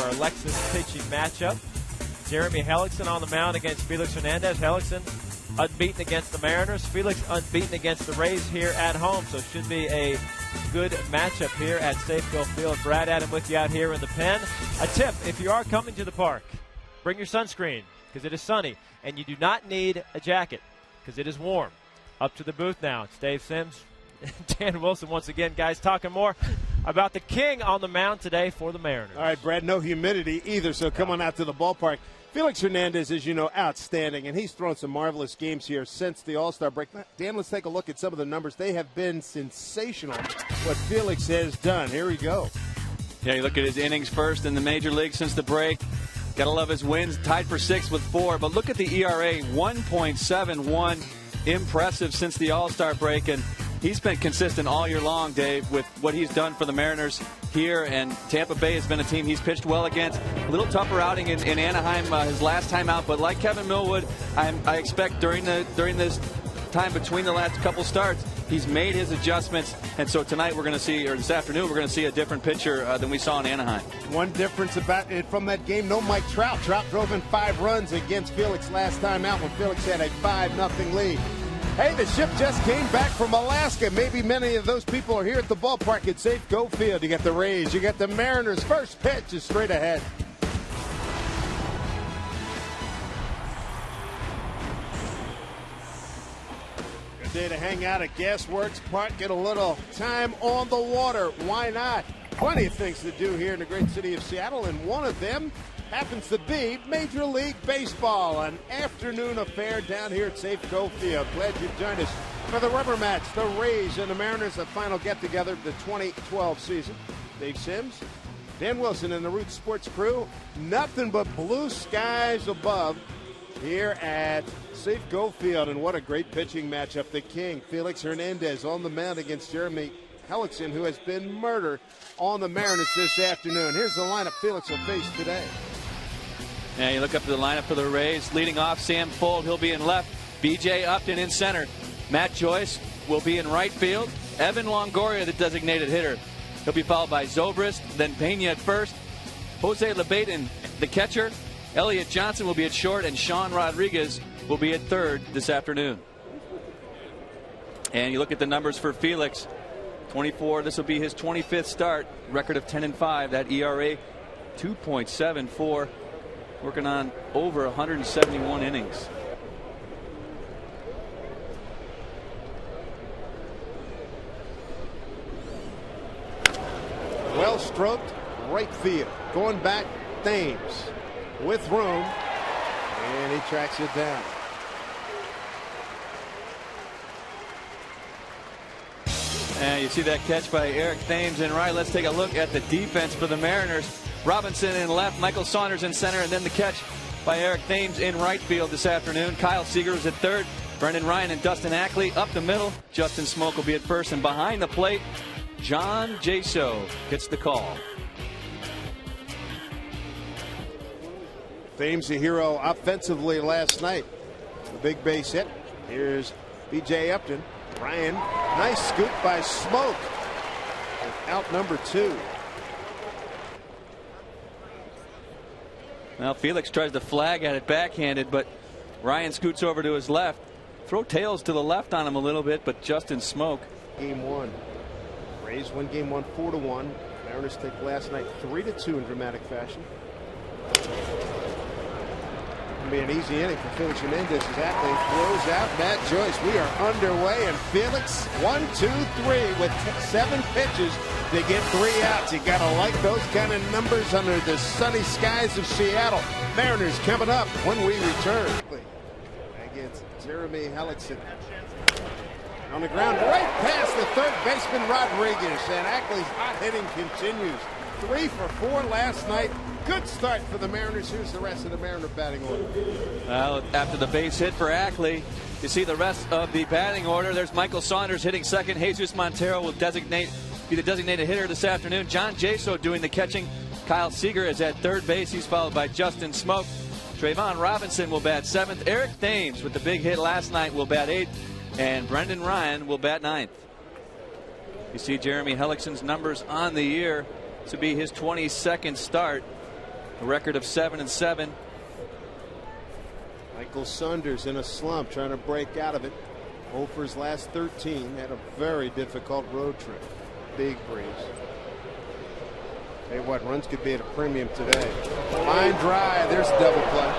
our Alexis pitching matchup. Jeremy Hellickson on the mound against Felix Hernandez. Hellickson unbeaten against the Mariners. Felix unbeaten against the Rays here at home. So it should be a good matchup here at Safeco Field. Brad Adam with you out here in the pen. A tip, if you are coming to the park, bring your sunscreen because it is sunny. And you do not need a jacket because it is warm. Up to the booth now. It's Dave Sims, Dan Wilson once again. Guys, talking more about the king on the mound today for the Mariners. All right, Brad, no humidity either, so come on out to the ballpark. Felix Hernandez, as you know, outstanding, and he's thrown some marvelous games here since the All-Star break. Dan, let's take a look at some of the numbers. They have been sensational, what Felix has done. Here we go. Yeah, you look at his innings first in the major league since the break. Got to love his wins, tied for 6th with 4. But look at the ERA, 1.71. Impressive since the All-Star break, and he's been consistent all year long, Dave, with what he's done for the Mariners here. And Tampa Bay has been a team he's pitched well against. A little tougher outing in Anaheim his last time out, but like Kevin Millwood, I expect during this time between the last couple starts, he's made his adjustments. And so tonight we're going to see, or this afternoon, we're going to see a different pitcher than we saw in Anaheim. One difference about it from that game, no Mike Trout. Trout drove in 5 runs against Felix last time out when Felix had a 5-0 lead. Hey, the ship just came back from Alaska. Maybe many of those people are here at the ballpark at Safeco Field. You got the Rays, you got the Mariners. First pitch is straight ahead. Good day to hang out at Gasworks Park, get a little time on the water. Why not? Plenty of things to do here in the great city of Seattle, and one of them happens to be Major League Baseball, an afternoon affair down here at Safeco Field. Glad you joined us for the rubber match. The Rays and the Mariners, the final get-together of the 2012 season. Dave Sims, Dan Wilson, and the Root Sports crew. Nothing but blue skies above here at Safeco Field, and what a great pitching matchup. The king, Felix Hernandez, on the mound against Jeremy Hellickson, who has been murdered on the Mariners this afternoon. Here's the lineup Felix will face today. Yeah, you look up at the lineup for the Rays. Leading off, Sam Fuld. He'll be in left. B.J. Upton in center. Matt Joyce will be in right field. Evan Longoria, the designated hitter. He'll be followed by Zobrist, then Pena at first. Jose LeBaton, the catcher. Elliot Johnson will be at short, and Sean Rodriguez will be at third this afternoon. And you look at the numbers for Felix. 24, this will be his 25th start. Record of 10-5. That ERA, 2.74. Working on over 171 innings. Well stroked, right field. Going back, Thames with room, and he tracks it down. And you see that catch by Eric Thames in right. Let's take a look at the defense for the Mariners. Robinson in left, Michael Saunders in center, and then the catch by Eric Thames in right field this afternoon. Kyle Seager is at third. Brendan Ryan and Dustin Ackley up the middle. Justin Smoke will be at first, and behind the plate, John Jaso gets the call. Thames a hero offensively last night. The big base hit. Here's B.J. Upton. Ryan, nice scoop by Smoke. Out number 2. Now Felix tries to flag at it backhanded, but Ryan scoots over to his left. Throw tails to the left on him a little bit, but Justin Smoke. Game 1. Rays win game 1 4-1. Mariners take last night 3-2 in dramatic fashion. Be an easy inning for Felix Hernandez as Ackley throws out Matt Joyce. We are underway, and Felix 1, 2, 3 with 7 pitches to get 3 outs. You gotta like those kind of numbers under the sunny skies of Seattle. Mariners coming up when we return. Against Jeremy Hellickson. On the ground, right past the third baseman Rodriguez, and Ackley's hot hitting continues. 3 for 4 last night. Good start for the Mariners. Here's the rest of the Mariner batting order. Well, after the base hit for Ackley, you see the rest of the batting order. There's Michael Saunders hitting second. Jesus Montero will be the designated hitter this afternoon. John Jaso doing the catching. Kyle Seager is at third base. He's followed by Justin Smoke. Trayvon Robinson will bat 7th. Eric Thames with the big hit last night will bat 8th. And Brendan Ryan will bat 9th. You see Jeremy Hellickson's numbers on the year. This will be his 22nd start. A record of 7-7. Michael Saunders in a slump, trying to break out of it. 0 for his last 13. Had a very difficult road trip. Big breeze. Tell you what, runs could be at a premium today. Line drive. There's a double play.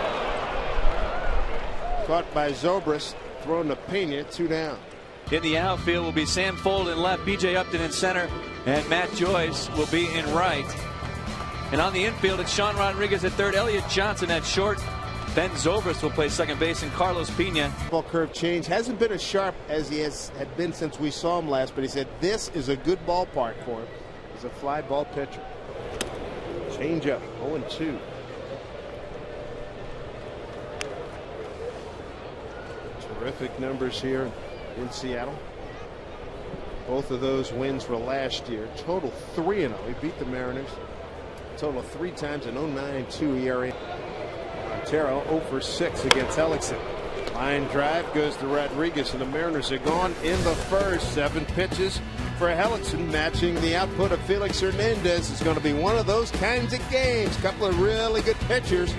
Caught by Zobrist. Thrown to Pena. 2 down. In the outfield will be Sam Fold in left, B.J. Upton in center, and Matt Joyce will be in right. And on the infield, it's Sean Rodriguez at third, Elliott Johnson at short. Ben Zobrist will play second base, and Carlos Pena. Ball curve change hasn't been as sharp as he had been since we saw him last, but he said this is a good ballpark for him. He's a fly ball pitcher. Change up. 0-2. Terrific numbers here in Seattle. Both of those wins were last year. Total 3-0. He beat the Mariners. Total 3 times an 0.92 ERA. Montero 0 for 6 against Hellickson. Line drive goes to Rodriguez, and the Mariners are gone in the first. 7 pitches for Hellickson, matching the output of Felix Hernandez. It's going to be one of those kinds of games. Couple of really good pitchers.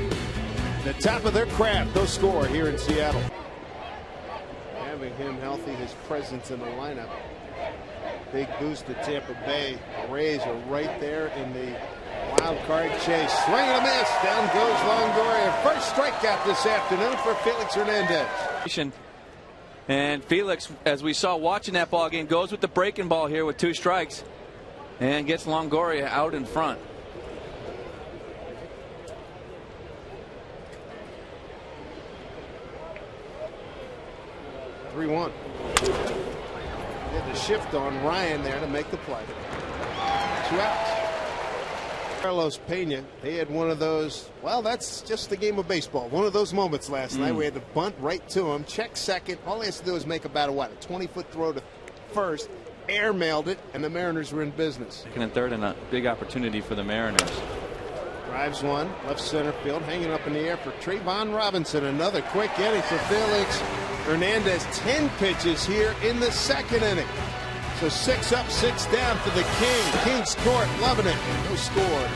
The top of their craft. They'll score here in Seattle. Having him healthy, his presence in the lineup. Big boost to Tampa Bay. Rays are right there in the wild card chase. Swing and a miss. Down goes Longoria. First strikeout this afternoon for Felix Hernandez. And Felix, as we saw watching that ball game, goes with the breaking ball here with 2 strikes and gets Longoria out in front. (3-1). Did the shift on Ryan there to make the play. 2 outs. Carlos Pena, they had one of those, well, that's just the game of baseball. One of those moments last night. We had to bunt right to him, check second. All he has to do is make about a 20-foot throw to first. Airmailed it, and the Mariners were in business. Second and third, and a big opportunity for the Mariners. Drives one, left center field, hanging up in the air for Trayvon Robinson. Another quick inning for Felix Hernandez. 10 pitches here in the second inning. So 6 up, 6 down for the King. King's Court, loving it. No score.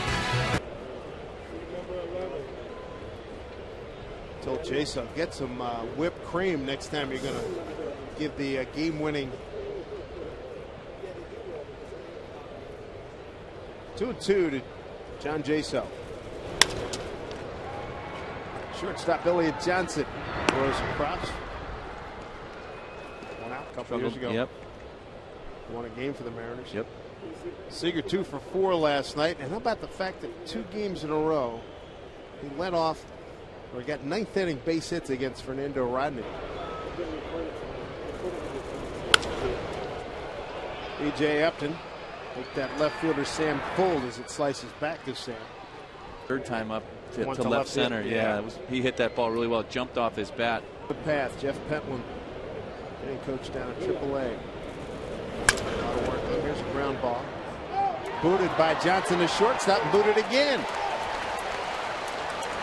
Told Jason, get some whipped cream next time you're going to give the game-winning. 2-2 to John Jaso. Shortstop Elliott Johnson throws across. 1 out a couple years ago. Yep. Won a game for the Mariners. Yep. Seager 2 for 4 last night. And how about the fact that 2 games in a row he led off, or got 9th inning base hits against Fernando Rodney. B.J. Upton with that left fielder Sam Fold as it slices back to Sam. Third time up to left center. Yeah, he hit that ball really well. Jumped off his bat. The path. Jeff Pentland getting coached down at AAA. A lot of work. Here's a ground ball. Booted by Johnson to shortstop, and booted again.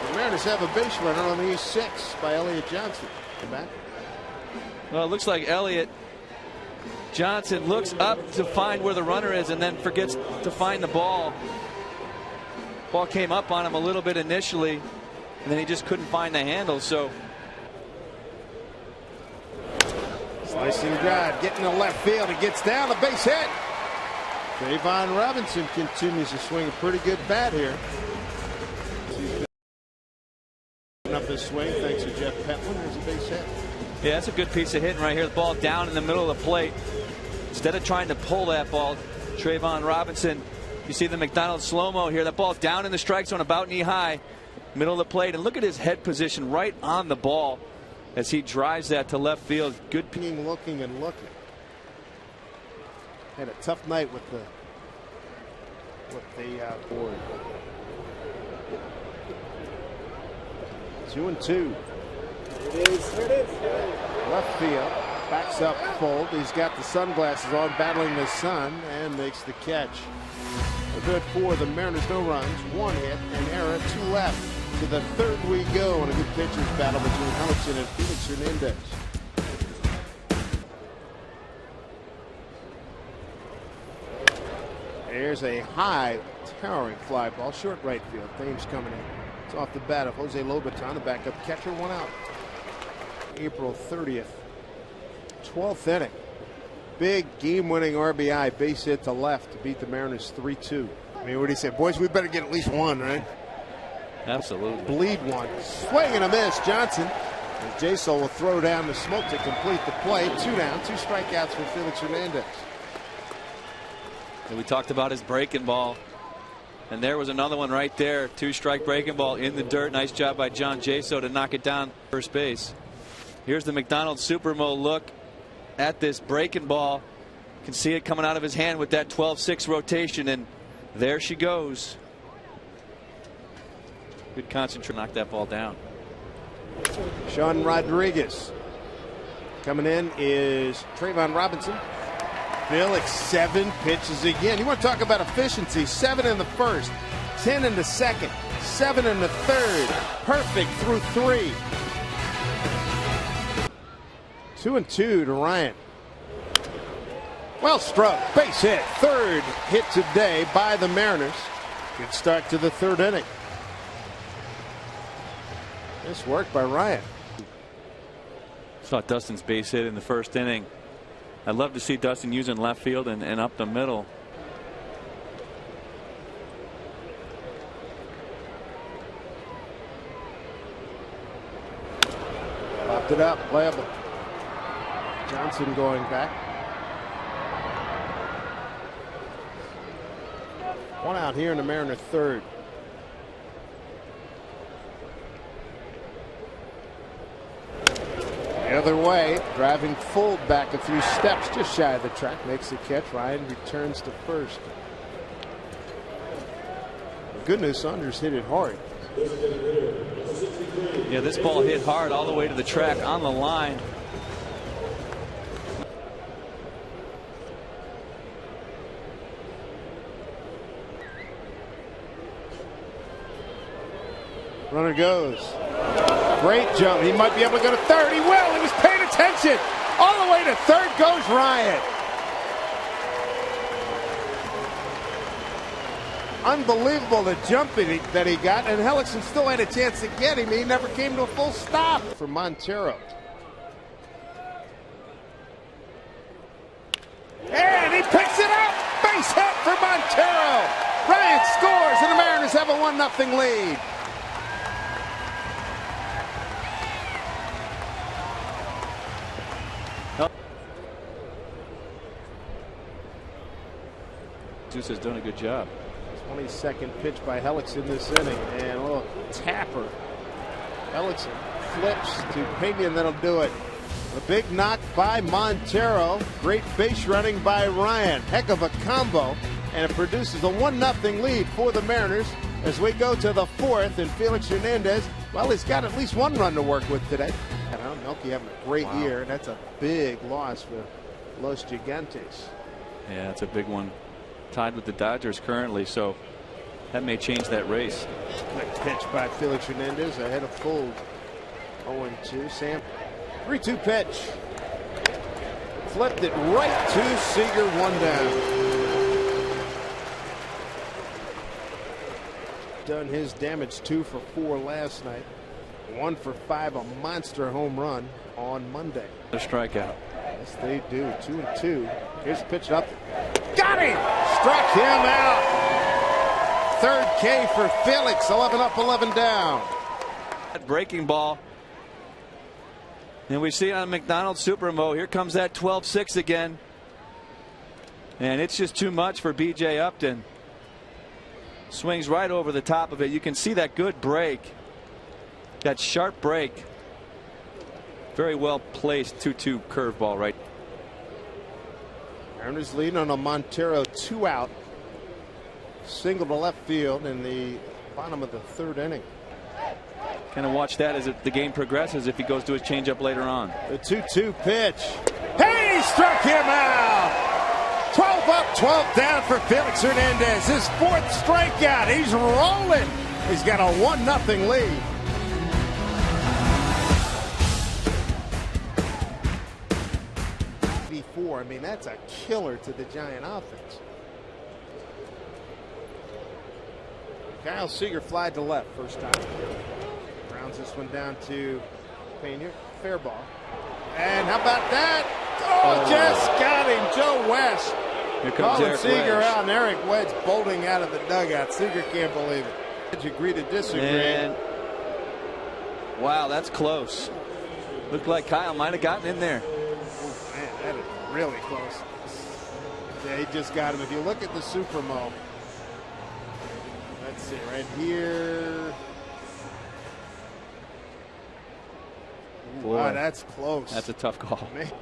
The Mariners have a base runner on the E6 by Elliott Johnson. Back. Well, it looks like Elliott Johnson looks up to find where the runner is and then forgets to find the ball. Ball came up on him a little bit initially, and then he just couldn't find the handle. So slicing drive, getting to left field. It gets down, a base hit. Trayvon Robinson continues to swing a pretty good bat here. He's been up his swing thanks to Jeff Pentland. There's a base hit. Yeah, that's a good piece of hitting right here. The ball down in the middle of the plate. Instead of trying to pull that ball, Trayvon Robinson, you see the McDonald's slow-mo here. That ball down in the strike zone, about knee high, middle of the plate. And look at his head position right on the ball as he drives that to left field. Good. Looking and looking. Had a tough night with the board. 2-2. It is. Left field. Backs up Fold. He's got the sunglasses on, battling the sun, and makes the catch. A good 4. The Mariners, no runs, 1 hit, an error, 2 left. To the 3rd we go, and a good pitcher's battle between Hellickson and Felix Hernandez. There's a high, towering fly ball, short right field. Thames coming in. It's off the bat of Jose Lobaton, the backup catcher, 1 out. April 30th, 12th inning. Big game-winning RBI, base hit to left to beat the Mariners 3-2. I mean, what do you say, boys? We better get at least one, right? Absolutely. Bleed one. Swing and a miss. Johnson. And Jaso will throw down the smoke to complete the play. 2 down, 2 strikeouts for Felix Hernandez. And we talked about his breaking ball. And there was another one right there. 2-strike breaking ball in the dirt. Nice job by John Jaso to knock it down first base. Here's the McDonald's Supermo look at this breaking ball. You can see it coming out of his hand with that 12-6 rotation. And there she goes. Good concentration. Knock that ball down. Sean Rodriguez. Coming in is Trayvon Robinson. Felix 7 pitches again. You want to talk about efficiency? 7 in the first, 10 in the second, 7 in the third. Perfect through 3. 2-2 to Ryan. Well struck, base hit. 3rd hit today by the Mariners. Good start to the 3rd inning. Nice work by Ryan. Saw Dustin's base hit in the first inning. I'd love to see Dustin using left field and up the middle. Popped it up, playable. Johnson going back. 1 out here in the Mariner 3rd. The other way, driving full back a few steps just shy of the track, makes the catch. Ryan returns to first. Good news, Saunders hit it hard. Yeah, this ball hit hard all the way to the track on the line. Runner goes. Great jump. He might be able to go to third. He will. He was paying attention. All the way to third goes Ryan. Unbelievable the jump that he got. And Hellickson still had a chance to get him. He never came to a full stop for Montero. And he picks it up. Base hit for Montero. Ryan scores and the Mariners have a 1-0 lead. Zeus has done a good job. 22nd pitch by Hellickson this inning, and a little tapper. Hellickson flips to Pena, and that'll do it. A big knock by Montero. Great base running by Ryan. Heck of a combo, and it produces a 1-0 lead for the Mariners as we go to the 4th. And Felix Hernandez, well, he's got at least 1 run to work with today. And Melky having a great year, and that's a big loss for Los Gigantes. Yeah, that's a big one. Tied with the Dodgers currently, so that may change that race. Quick pitch by Felix Hernandez ahead of Fold. 0-2. Sam. 3-2 pitch. Flipped it right to Seager. 1 down. Done his damage. 2 for 4 last night. 1 for 5. A monster home run on Monday. A strikeout. Yes, they do. 2-2. Here's the pitch up. Got him! Struck him out. 3rd K for Felix. 11 up, 11 down. That breaking ball. And we see it on McDonald's Supermo. Here comes that 12-6 again. And it's just too much for B.J. Upton. Swings right over the top of it. You can see that good break. That sharp break. Very well placed 2-2 curveball right. Mariners lead on a Montero 2 out. Single to left field in the bottom of the 3rd inning. Kind of watch that as the game progresses if he goes to his changeup later on. The 2-2 pitch. Hey, he struck him out. 12 up, 12 down for Felix Hernandez. His 4th strikeout. He's rolling. He's got a 1-0 lead. I mean, that's a killer to the Giant offense. Kyle Seager fly to left first time. Rounds this one down to Pena. Fair ball. And how about that? Oh, just got him. Joe West. Here comes Colin Eric Seager Wedge. out, and Eric Wedge bolting out of the dugout. Seager can't believe it. Wedge agree to disagree. And wow, that's close. Looked like Kyle might have gotten in there. Man, that is really close. Yeah, he just got him. If you look at the Supermo, let's see, right here. Boy, wow, that's close. That's a tough call. Man.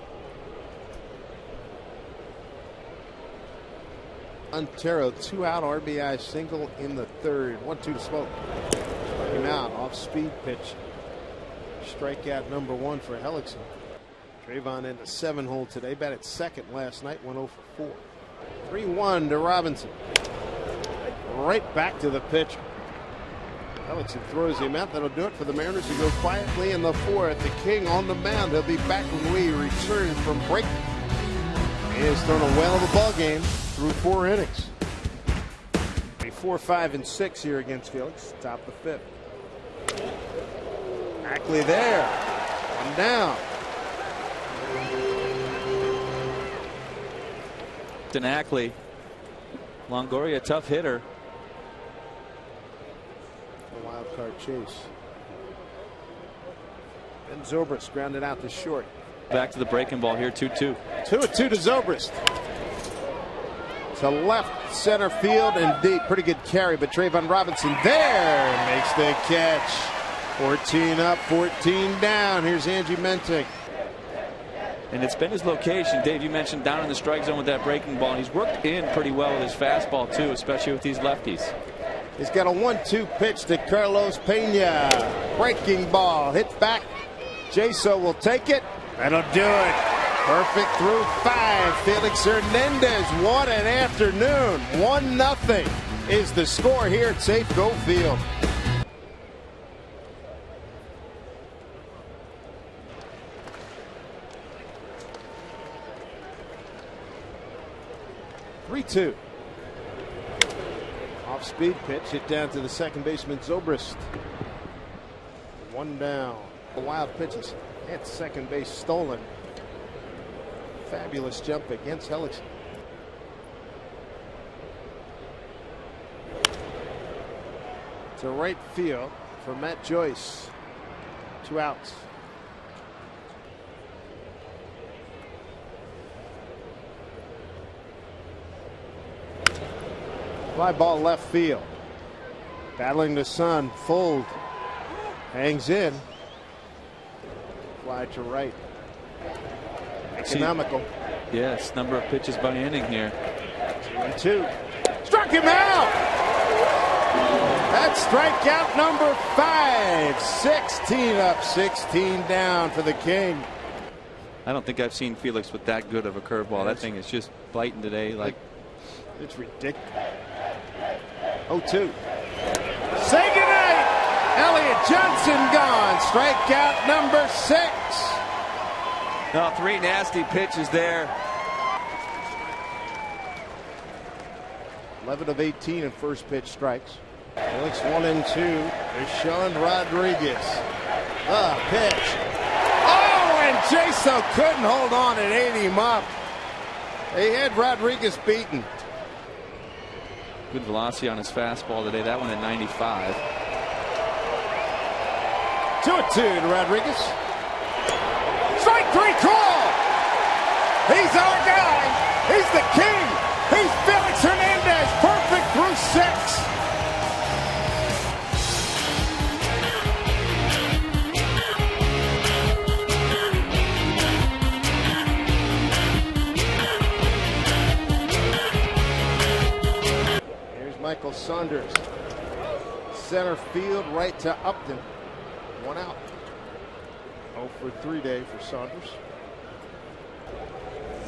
Montero, 2-out RBI single in the third. 1-2 to Smoke. Struck him out off speed pitch. Strikeout number 1 for Hellickson. Trayvon into 7-hole today. Batted second last night. 1-0 for 4. 3-1 to Robinson. Right back to the pitcher. Hellickson throws him out. That'll do it for the Mariners to go quietly in the 4th. The King on the mound. He'll be back when we return from break. He has thrown a whale of a ball game through 4 innings. 4, 5, and 6 here against Felix. Top of the 5th. Ackley there. One down. Ackley. Longoria, tough hitter. A wild card chase. Ben Zobrist grounded out to short. Back to the breaking ball here, 2-2. 2-2 to Zobrist. To left center field and deep. Pretty good carry, but Trayvon Robinson there makes the catch. 14 up, 14 down. Here's Angie Menting. And it's been his location. Dave, you mentioned down in the strike zone with that breaking ball. And he's worked in pretty well with his fastball, too, especially with these lefties. He's got a 1-2 pitch to Carlos Pena. Breaking ball. Hit back. Jaso will take it. That'll do it. Perfect through 5. Felix Hernandez. What an afternoon. 1-0 is the score here at Safeco Field. Two. Off speed pitch hit down to the second baseman Zobrist. 1 down. The wild pitches at second base stolen. Fabulous jump against Hellickson. To right field for Matt Joyce. 2 outs. Fly ball left field. Battling the sun. Fold. Hangs in. Fly to right. Economical. Yes, number of pitches by inning here. 2-2. Struck him out. That's strikeout number 5. 16 up, 16 down for the King. I don't think I've seen Felix with that good of a curveball. That thing is just biting today. Like it's ridiculous. 0-2. Say goodnight. Elliott Johnson gone. Strikeout number 6. No, 3 nasty pitches there. 11 of 18 in first pitch strikes. Felix 1-2. There's Sean Rodriguez. The pitch. Oh, and Jaso couldn't hold on and ate him up. They had Rodriguez beaten. Good velocity on his fastball today. That one at 95. 2-2 to Rodriguez. Strike 3 call. He's our guy. He's the King. He's Felix Hernandez. Perfect through 6. Michael Saunders. Center field right to Upton. 1 out. 0 for 3 day for Saunders.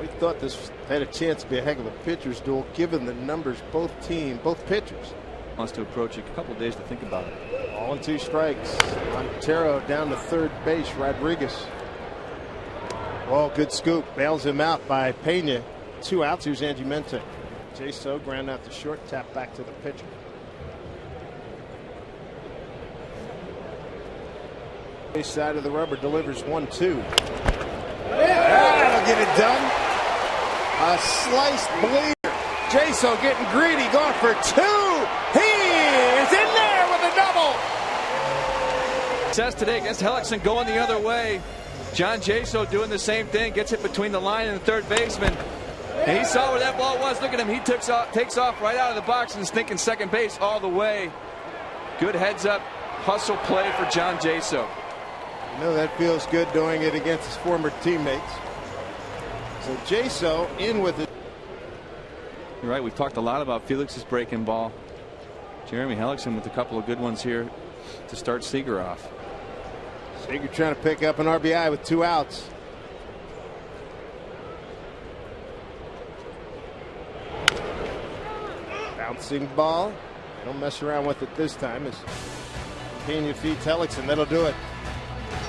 We thought this had a chance to be a heck of a pitcher's duel given the numbers both pitchers. Wants to approach it. A couple days to think about it. All in 2 strikes. Montero down to third base. Rodriguez. Oh, good scoop. Bails him out by Pena. 2 outs. Here's Angie Mente. Jaso ground out to short. Tap back to the pitcher. This side of the rubber delivers 1-2. That'll get it done. A sliced bleeder. Jaso getting greedy, going for 2. He is in there with a double. Success today against Hellickson going the other way. John Jaso doing the same thing. Gets it between the line and the third baseman. And he saw where that ball was. Look at him. He takes off right out of the box and is thinking second base all the way. Good heads up hustle play for John Jaso. You know that feels good doing it against his former teammates. So Jaso in with it. You're right. We've talked a lot about Felix's breaking ball. Jeremy Hellickson with a couple of good ones here to start Seager off. Seager trying to pick up an RBI with 2 outs. Bouncing ball. Don't mess around with it this time as Pena feeds Hellickson. That'll do it.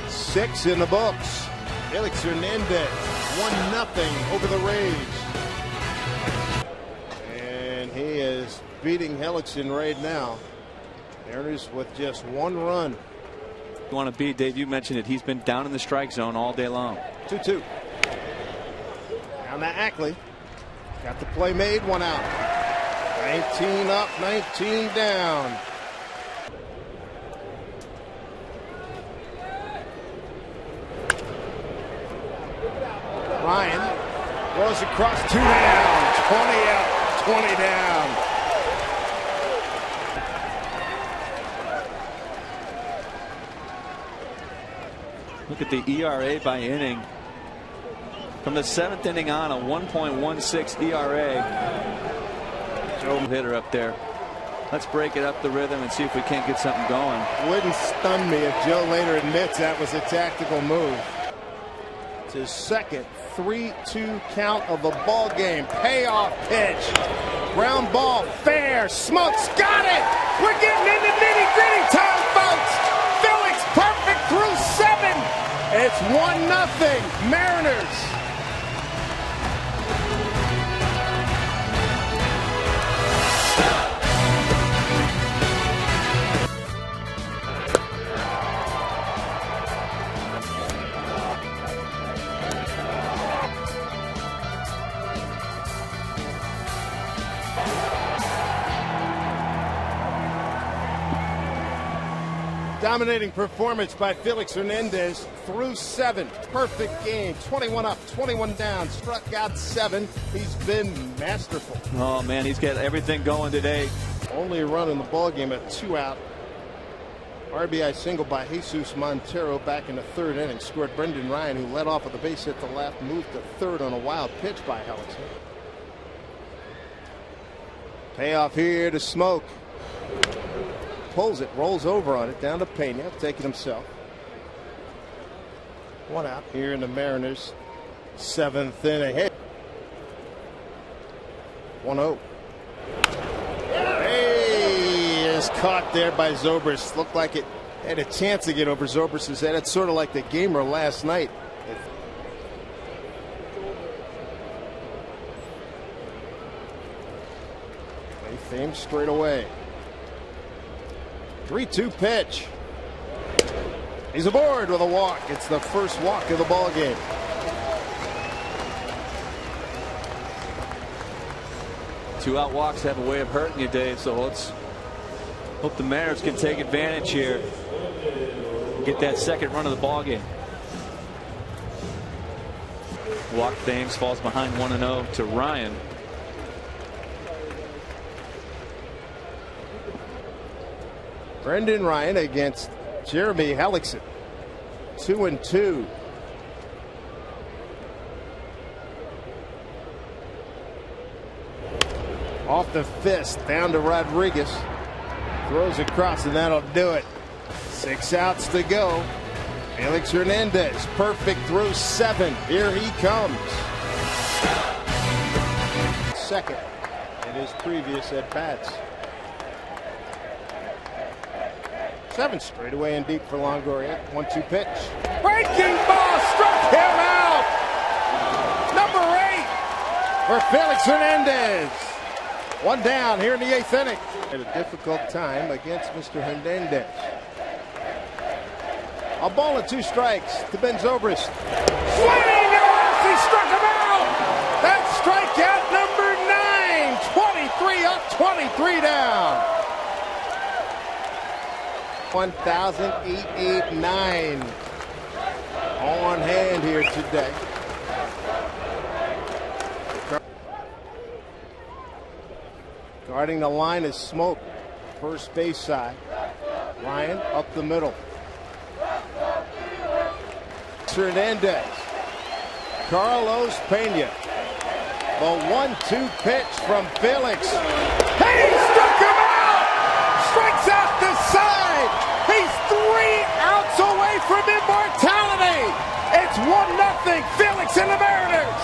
6 in the books. Felix Hernandez 1-0 over the Rays. And he is beating Hellickson right now. Mariners with just 1 run. You want to be, Dave, you mentioned it. He's been down in the strike zone all day long. 2-2. Down to Ackley. Got the play made, 1 out. 19 up, 19 down. Ryan rolls across, 2 down, 20 up, 20 down. Look at the ERA by inning. From the 7th inning on, a 1.16 ERA. Joe hitter up there. Let's break it up the rhythm and see if we can't get something going. Wouldn't stun me if Joe later admits that was a tactical move. It's his second 3-2 count of the ball game. Payoff pitch. Ground ball, fair. Smokes, got it. We're getting into nitty-gritty time, folks. Felix perfect through 7. It's 1-0 Mariners. Dominating performance by Felix Hernandez through 7. Perfect game. 21 up, 21 down. Struck out 7. He's been masterful. Oh, man, he's got everything going today. Only a run in the ball game at 2 out. RBI single by Jesus Montero back in the 3rd inning. Scored Brendan Ryan, who led off with a base hit to left. Moved to 3rd on a wild pitch by Hellickson. Payoff here to Smoke. Pulls it, rolls over on it, down to Pena, taking himself. 1 out here in the Mariners' 7th inning. Hey. 1-0. Hey, is caught there by Zobrist. Looked like it had a chance to get over Zobrist's head. It's sort of like the gamer last night. They fame straight away. 3-2 pitch. He's aboard with a walk. It's the first walk of the ball game. Two-out walks have a way of hurting you, Dave. So let's hope the Mariners can take advantage here. Get that second run of the ball game. Walk Thames falls behind 1-0 to Ryan. Brendan Ryan against Jeremy Hellickson. 2-2. Off the fist, down to Rodriguez. Throws across, and that'll do it. 6 outs to go. Felix Hernandez, perfect through 7. Here he comes. Second in his previous at-bats. 7 straight away and deep for Longoria. 1-2 pitch. Breaking ball, struck him out. Number 8 for Felix Hernandez. 1 down here in the 8th inning. Had a difficult time against Mr. Hernandez. A ball and 2 strikes to Ben Zobrist. Swing and a miss. He struck him out. That's strikeout number 9. 23 up, 23 down. 1,889 on hand here today. Guarding the line is Smoke, first base side. Ryan up the middle. Hernandez. Carlos Pena. The 1-2 pitch from Felix. Hey, he struck him out! Strikes out the side! He's 3 outs away from immortality! It's 1-0, Felix and the Mariners!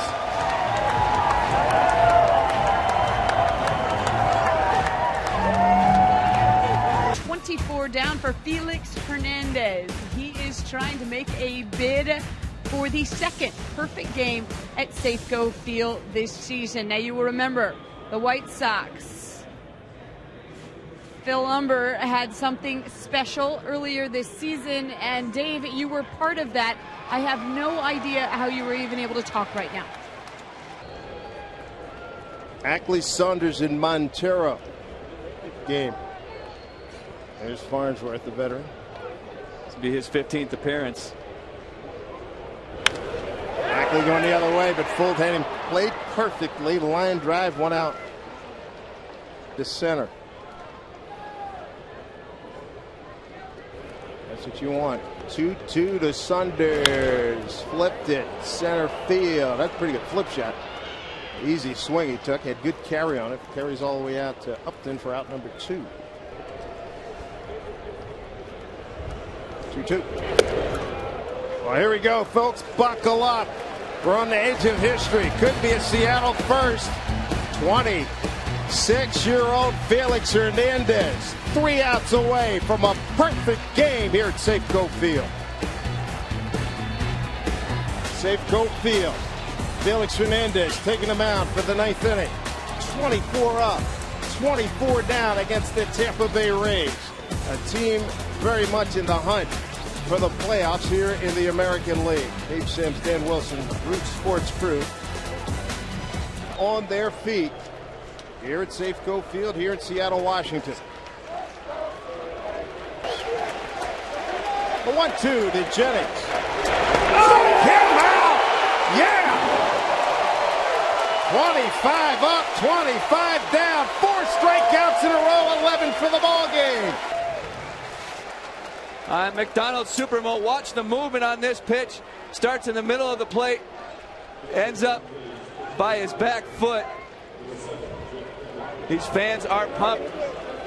24 down for Felix Hernandez. He is trying to make a bid for the second perfect game at Safeco Field this season. Now you will remember the White Sox. Phil Umber had something special earlier this season, and Dave, you were part of that. I have no idea how you were even able to talk right now. Ackley, Saunders, and Montero. Game. There's Farnsworth, the veteran. This will be his 15th appearance. Ackley going the other way, but Fuld had him played perfectly. Line drive, 1 out to center. That's what you want. 2-2 to Saunders. Flipped it. Center field. That's a pretty good flip shot. Easy swing he took. Had good carry on it. Carries all the way out to Upton for out number 2. 2-2. Well, here we go, folks. Buckle up. We're on the edge of history. Could be a Seattle first. 26-year-old Felix Hernandez. 3 outs away from a perfect game here at Safeco Field. Safeco Field. Felix Hernandez taking him out for the 9th inning. 24 up, 24 down against the Tampa Bay Rays. A team very much in the hunt for the playoffs here in the American League. Dave Sims, Dan Wilson, Root Sports crew on their feet here at Safeco Field here in Seattle, Washington. The 1-2 to Jennings. Oh, him out! Yeah! 25 up, 25 down, 4 strikeouts in a row, 11 for the ball game. McDonald Supermo, watch the movement on this pitch. Starts in the middle of the plate, ends up by his back foot. These fans are pumped.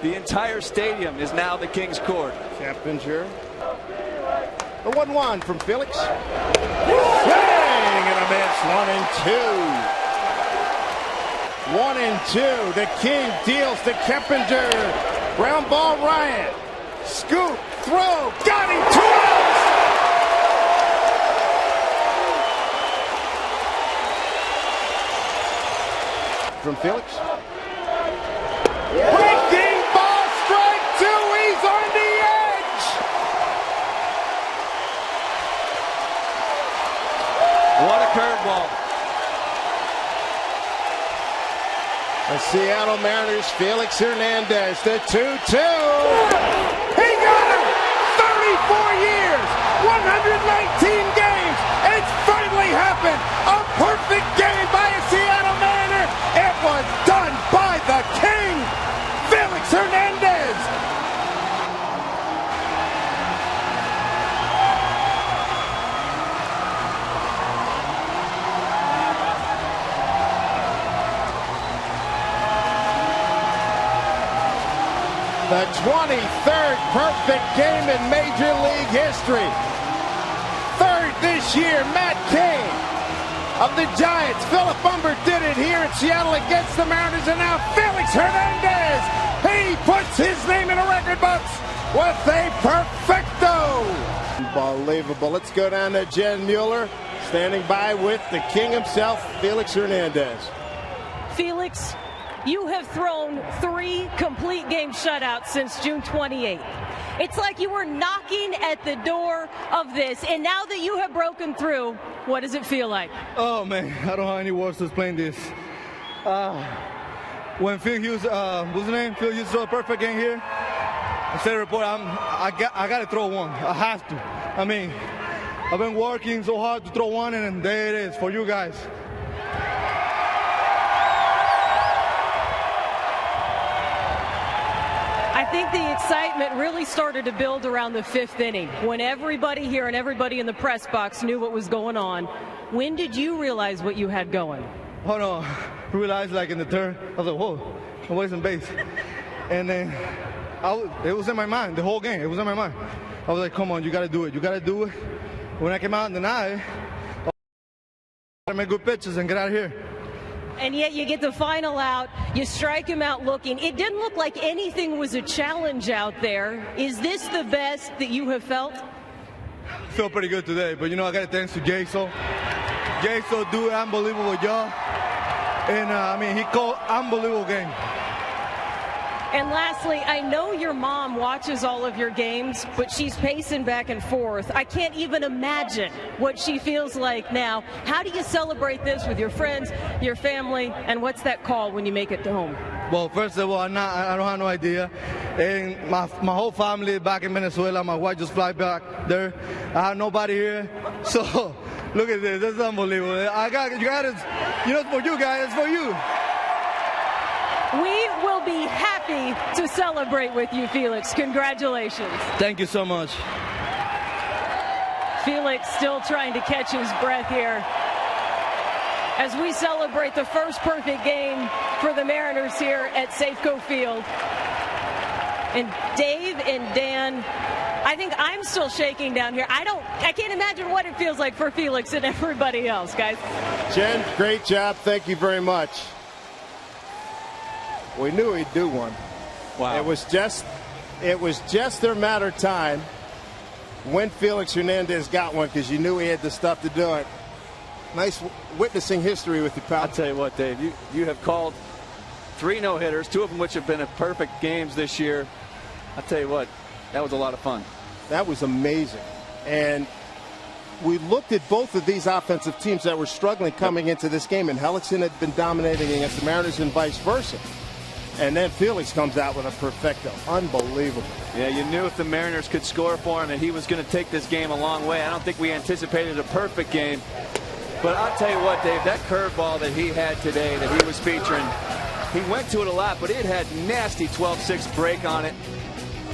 The entire stadium is now the King's Court. Cappinger. The 1-1 from Felix. Swing and a miss. 1-2. 1-2. The King deals to Cappinger. Ground ball, Ryan. Scoop, throw, got him, 2 outs! From Felix. Breaking ball, strike 2, he's on the edge! What a curveball. The Seattle Mariners, Felix Hernandez, the 2-2. He got him! 34 years, 119 games. It's finally happened. A perfect game by a Seattle Mariner. It was done by the King, Felix Hernandez. The 23rd perfect game in Major League history. 3rd this year, Matt Cain of the Giants. Philip Umber did it here in Seattle against the Mariners, and now Felix Hernandez. He puts his name in the record books with a perfecto. Unbelievable. Let's go down to Jen Mueller, standing by with the King himself, Felix Hernandez. Felix, you have thrown 3 complete game shutouts since June 28th. It's like you were knocking at the door of this, and now that you have broken through, what does it feel like? Oh man, I don't have any words to explain this. When Phil Hughes, what's his name? Phil Hughes threw a perfect game here. I said, report, I got to throw one. I have to. I mean, I've been working so hard to throw one, and there it is for you guys. I think the excitement really started to build around the 5th inning when everybody here and everybody in the press box knew what was going on. When did you realize what you had going? Oh no, I realized like in the 3rd, I was like, whoa, nobody's on base. And then it was in my mind, the whole game, it was in my mind. I was like, come on, you got to do it, you got to do it. When I came out in the ninth, I got to make good pitches and get out of here. And yet you get the final out, you strike him out looking. It didn't look like anything was a challenge out there. Is this the best that you have felt? I feel pretty good today, but you know, I got to thanks to Jason. Jason do an unbelievable job. And I mean, he called unbelievable game. And lastly, I know your mom watches all of your games, but she's pacing back and forth. I can't even imagine what she feels like now. How do you celebrate this with your friends, your family, and what's that call when you make it to home? Well, first of all, I don't have no idea. And my whole family is back in Venezuela. My wife just fly back there. I have nobody here. So, look at this. This is unbelievable. You got it. You know, it's for you guys. It's for you. We will be happy to celebrate with you, Felix. Congratulations. Thank you so much. Felix still trying to catch his breath here as we celebrate the first perfect game for the Mariners here at Safeco Field. And Dave and Dan, I think I'm still shaking down here. I can't imagine what it feels like for Felix and everybody else, guys. Jen, great job. Thank you very much. We knew he'd do one. Wow. It was just a matter of time when Felix Hernandez got one, because you knew he had the stuff to do it. Nice witnessing history with you, pal. I'll tell you what, Dave, you have called 3 no-hitters, 2 of them which have been perfect games this year. I'll tell you what, that was a lot of fun. That was amazing. And we looked at both of these offensive teams that were struggling coming into this game, and Hellickson had been dominating against the Mariners and vice versa. And then Felix comes out with a perfecto. Unbelievable. Yeah, you knew if the Mariners could score for him that he was going to take this game a long way. I don't think we anticipated a perfect game. But I'll tell you what, Dave, that curveball that he had today that he was featuring, he went to it a lot, but it had nasty 12-6 break on it.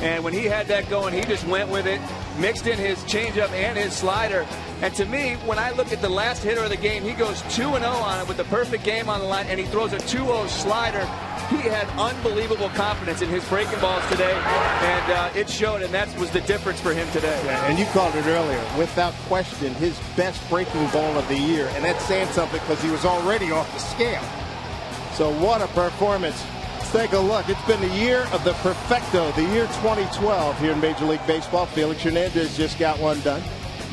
And when he had that going, he just went with it, mixed in his changeup and his slider. And to me, when I look at the last hitter of the game, he goes 2-0 on it with the perfect game on the line, and he throws a 2-0 slider. He had unbelievable confidence in his breaking balls today, and it showed, and that was the difference for him today. Yeah, and you called it earlier. Without question, his best breaking ball of the year, and that's saying something because he was already off the scale. So what a performance. Let's take a look. It's been the year of the perfecto, the year 2012 here in Major League Baseball. Felix Hernandez just got one done.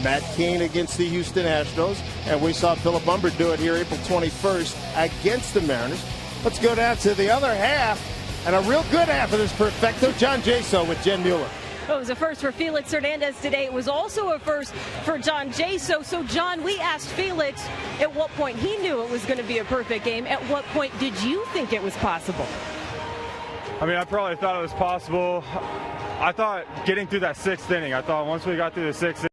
Matt Cain against the Houston Astros, and we saw Philip Humber do it here April 21st against the Mariners. Let's go down to the other half, and a real good half of this perfecto. John Jaso with Jen Mueller. It was a first for Felix Hernandez today. It was also a first for John Jaso. So, John, we asked Felix at what point he knew it was going to be a perfect game. At what point did you think it was possible? I mean, I probably thought it was possible. I thought getting through that 6th inning, I thought once we got through the 6th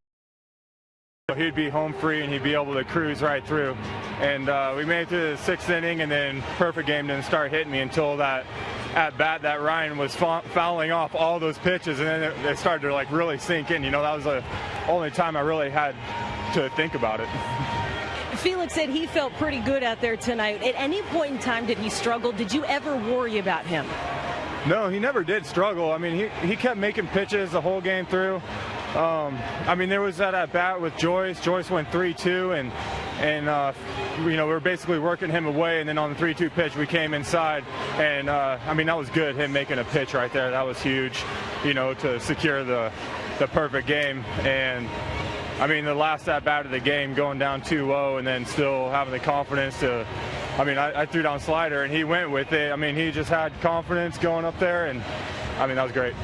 inning, he'd be home free and he'd be able to cruise right through. And we made it through the 6th inning, and then perfect game didn't start hitting me until that at bat that Ryan was fouling off all those pitches, and then it started to like really sink in. You know, that was the only time I really had to think about it. Felix said he felt pretty good out there tonight. At any point in time did he struggle? Did you ever worry about him? No, he never did struggle. I mean, he kept making pitches the whole game through. I mean, there was that at bat with Joyce. Joyce went 3-2, and you know, we were basically working him away. And then on the 3-2 pitch, we came inside, and I mean, that was good. Him making a pitch right there, that was huge. You know, to secure the perfect game. And I mean, the last at bat of the game, going down 2-0, and then still having the confidence to. I mean, I threw down slider, and he went with it. I mean, he just had confidence going up there, and I mean, that was great.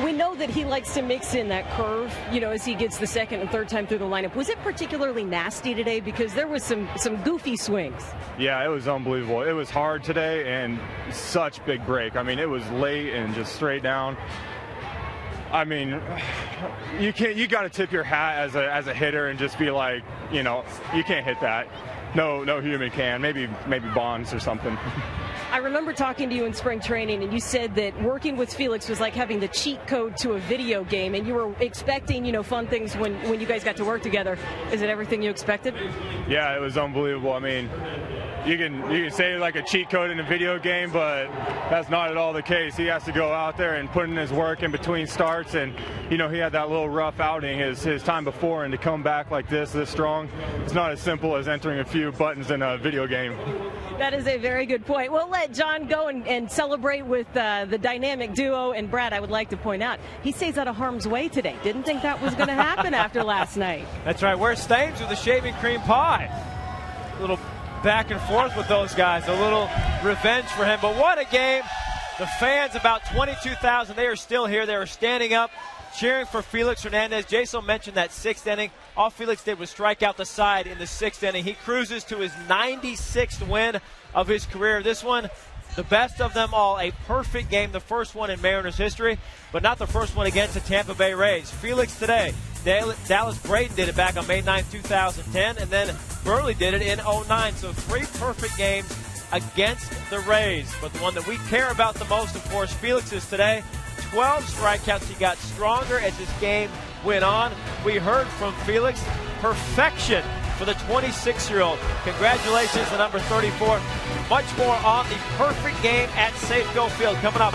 We know that he likes to mix in that curve, as he gets the second and third time through the lineup. Was it particularly nasty today? Because there was some goofy swings. Yeah, it was unbelievable. It was hard today and such big break. I mean, it was late and just straight down. I mean, you got to tip your hat as a hitter and just be like, you can't hit that. No human can. Maybe Bonds or something. I remember talking to you in spring training, and you said that working with Felix was like having the cheat code to a video game, and you were expecting, fun things when you guys got to work together. Is it everything you expected? Yeah, it was unbelievable. I mean, you can say like a cheat code in a video game, but that's not at all the case. He has to go out there and put in his work in between starts, and he had that little rough outing his time before, and to come back like this strong, it's not as simple as entering a few buttons in a video game. That is a very good point. We'll let John go and celebrate with the dynamic duo. And Brad, I would like to point out, he stays out of harm's way today. Didn't think that was going to happen after last night. That's right. Where's Stames with the shaving cream pie? A little back and forth with those guys. A little revenge for him. But what a game. The fans, about 22,000, they are still here. They are standing up, cheering for Felix Hernandez. Jason mentioned that sixth inning. All Felix did was strike out the side in the sixth inning. He cruises to his 96th win of his career. This one, the best of them all, a perfect game, the first one in Mariners history, but not the first one against the Tampa Bay Rays. Felix today, Dallas Braden did it back on May 9, 2010, and then Burley did it in 2009. So 3 perfect games against the Rays. But the one that we care about the most, of course, Felix's today. 12 strikeouts. He got stronger as this game went on. We heard from Felix. Perfection for the 26-year-old. Congratulations to number 34. Much more on the perfect game at Safeco Field coming up.